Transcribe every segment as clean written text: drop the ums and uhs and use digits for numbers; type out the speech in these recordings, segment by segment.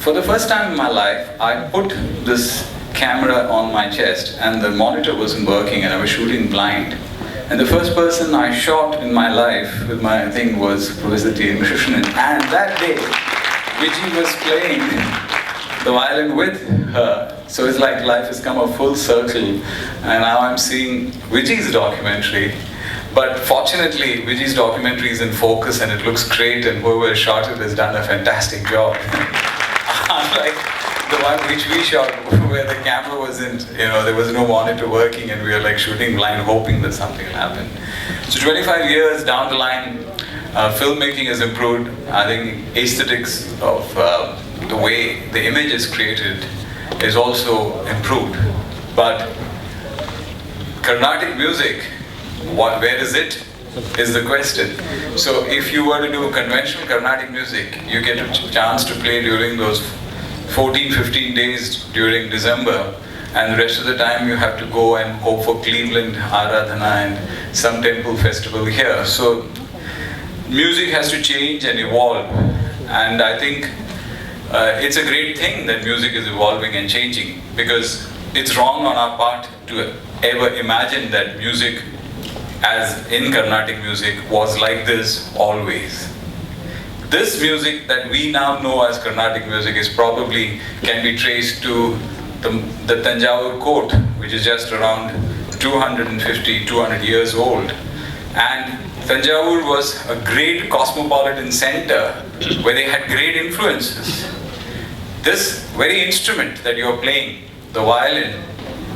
for the first time in my life, I put this camera on my chest and the monitor wasn't working and I was shooting blind. And the first person I shot in my life with my thing was Professor T.N. Krishnan. And that day, Vijay was playing the violin with her. So it's like life has come a full circle. And now I'm seeing Vijay's documentary. But fortunately, Vijay's documentary is in focus and it looks great, and whoever shot it has done a fantastic job. Unlike the one which we shot, where the camera wasn't, there was no monitor working and we were like shooting blind, hoping that something will happen. So 25 years down the line, filmmaking has improved. I think aesthetics of the way the image is created is also improved. But Carnatic music, where is it? Is the question. So if you were to do conventional Carnatic music, you get a chance to play during those 14-15 days during December, and the rest of the time you have to go and hope for Cleveland, Aradhana and some temple festival here. So music has to change and evolve, and I think it's a great thing that music is evolving and changing, because it's wrong on our part to ever imagine that music, as in Carnatic music, was like this always. This music that we now know as Carnatic music is probably can be traced to the Tanjore court, which is just around 200 years old. And Tanjore was a great cosmopolitan center where they had great influences. This very instrument that you're playing, the violin,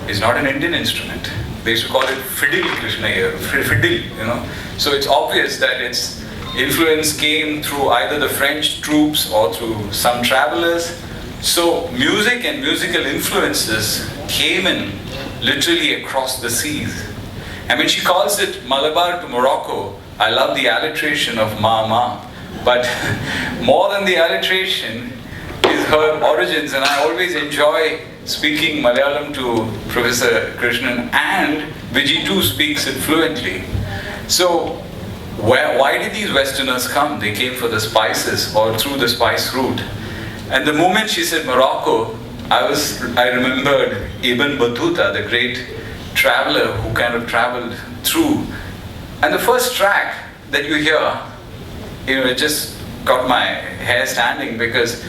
is not an Indian instrument. They used to call it fiddle, Krishna here, fiddle, So it's obvious that its influence came through either the French troops or through some travelers. So music and musical influences came in literally across the seas. And when she calls it Malabar to Morocco, I love the alliteration of Ma. But more than the alliteration is her origins, and I always enjoy speaking Malayalam to Professor Krishnan, and Vijay too speaks it fluently. So why did these Westerners come? They came for the spices or through the spice route. And the moment she said Morocco, I remembered Ibn Battuta, the great traveler who kind of traveled through. And the first track that you hear, it just got my hair standing, because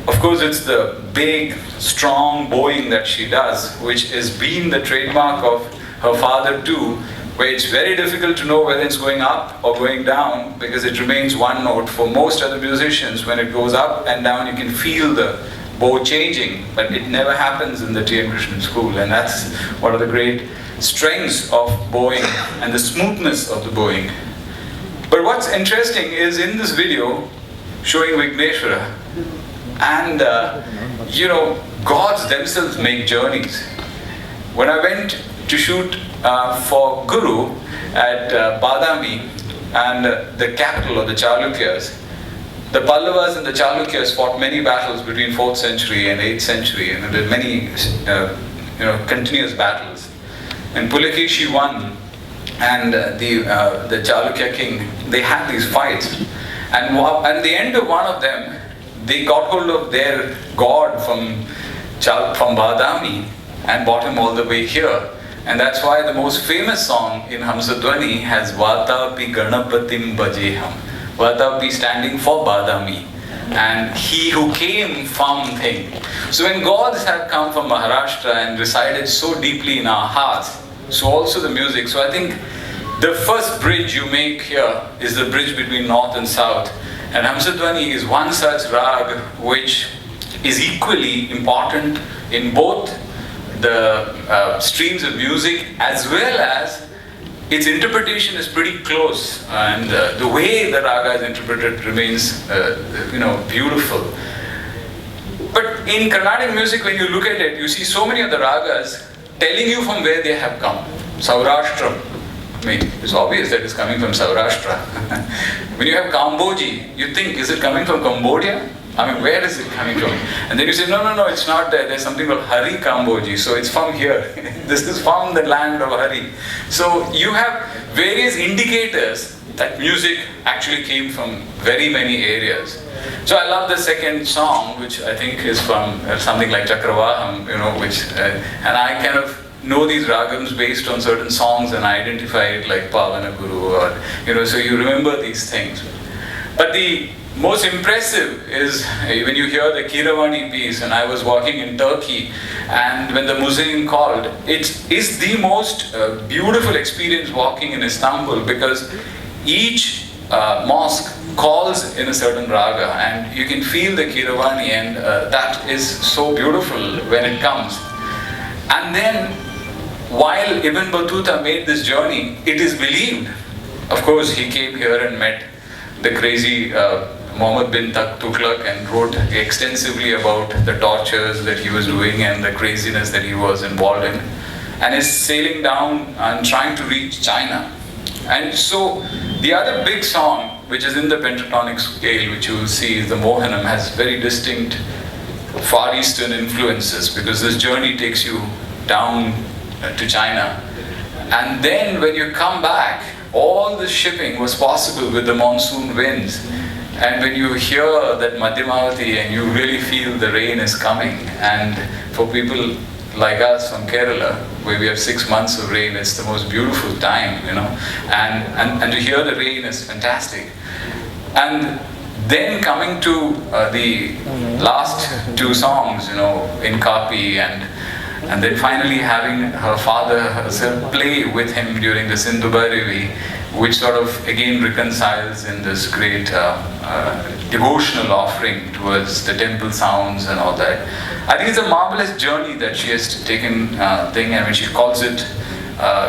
of course it's the big, strong bowing that she does, which has been the trademark of her father too, where it's very difficult to know whether it's going up or going down, because it remains one note. For most other musicians, when it goes up and down, you can feel the bow changing, but it never happens in the T.N. Krishnan school, and that's one of the great strengths of bowing and the smoothness of the bowing. But what's interesting is in this video showing Vigneshwara, and gods themselves make journeys. When I went to shoot for Guru at Badami, and the capital of the Chalukyas, the Pallavas and the Chalukyas fought many battles between 4th century and 8th century, and there were many continuous battles. And Pulakeshi won, and the Chalukya king, they had these fights. And at the end of one of them, they got hold of their god from Badami and brought him all the way here. And that's why the most famous song in Hamsadwani has Vatapi Ganapatim Bajeham. Vatapi standing for Badami, and he who came from thing. So when gods have come from Maharashtra and resided so deeply in our hearts, so also the music. So I think the first bridge you make here is the bridge between north and south. And Hamsadwani is one such rag which is equally important in both the streams of music, as well as its interpretation is pretty close, and the way the raga is interpreted remains beautiful. But in Carnatic music, when you look at it, you see so many of the ragas telling you from where they have come. Saurashtra, it's obvious that it's coming from Saurashtra. When you have Kamboji, you think, is it coming from Cambodia? Where is it coming from? And then you say, no, it's not there. There's something called Hari Kamboji, so it's from here. This is from the land of Hari. So you have various indicators that music actually came from very many areas. So I love the second song, which I think is from something like Chakravaham, and I kind of know these ragams based on certain songs and identify it like Pavana Guru, or so you remember these things. But the most impressive is when you hear the Kiravani piece, and I was walking in Turkey, and when the muezzin called, it is the most beautiful experience walking in Istanbul, because each mosque calls in a certain raga, and you can feel the Kiravani, and that is so beautiful when it comes. And then, while Ibn Battuta made this journey, it is believed, of course, he came here and met the crazy Muhammad bin Tughlaq and wrote extensively about the tortures that he was doing and the craziness that he was involved in, and is sailing down and trying to reach China. And so the other big song, which is in the pentatonic scale, which you will see, is the Mohanam, has very distinct Far Eastern influences, because this journey takes you down to China. And then when you come back, all the shipping was possible with the monsoon winds. And when you hear that Madhyamavati and you really feel the rain is coming, and for people like us from Kerala, where we have 6 months of rain, it's the most beautiful time, and to hear the rain is fantastic. And then coming to the last two songs, in Kapi, and then finally having her father herself play with him during the Sindhu Bhairavi, which sort of again reconciles in this great devotional offering towards the temple sounds and all that. I think it's a marvelous journey that she has taken, and when she calls it,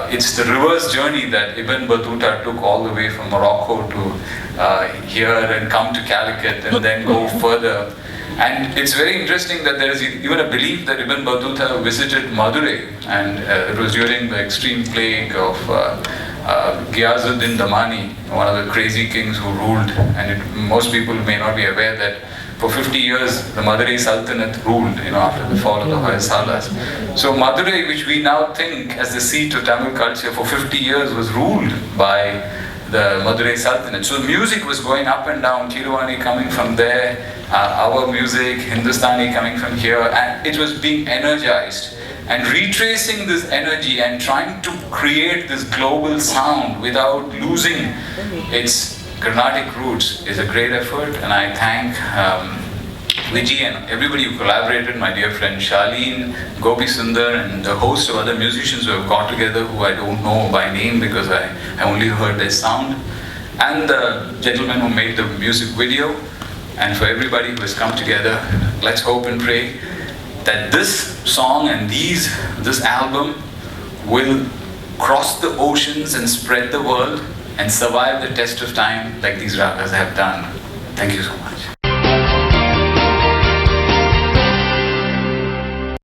it's the reverse journey that Ibn Battuta took all the way from Morocco to here and come to Calicut and then go further. And it's very interesting that there is even a belief that Ibn Battuta visited Madurai, and it was during the extreme plague of Ghiyazuddin Damani, one of the crazy kings who ruled. And most people may not be aware that for 50 years the Madurai Sultanate ruled, after the fall of the Hoysalas. So Madurai, which we now think as the seat of Tamil culture, for 50 years was ruled by the Madurai Sultanate. So music was going up and down, Kirwani coming from there, our music, Hindustani coming from here, and it was being energized. And retracing this energy and trying to create this global sound without losing its Carnatic roots is a great effort, and I thank Vijay and everybody who collaborated, my dear friend Shaleen, Gopi Sundar, and the host of other musicians who have got together, who I don't know by name because I only heard their sound, and the gentleman who made the music video, and for everybody who has come together. Let's hope and pray that this song and this album will cross the oceans and spread the world and survive the test of time like these ragas have done. Thank you so much.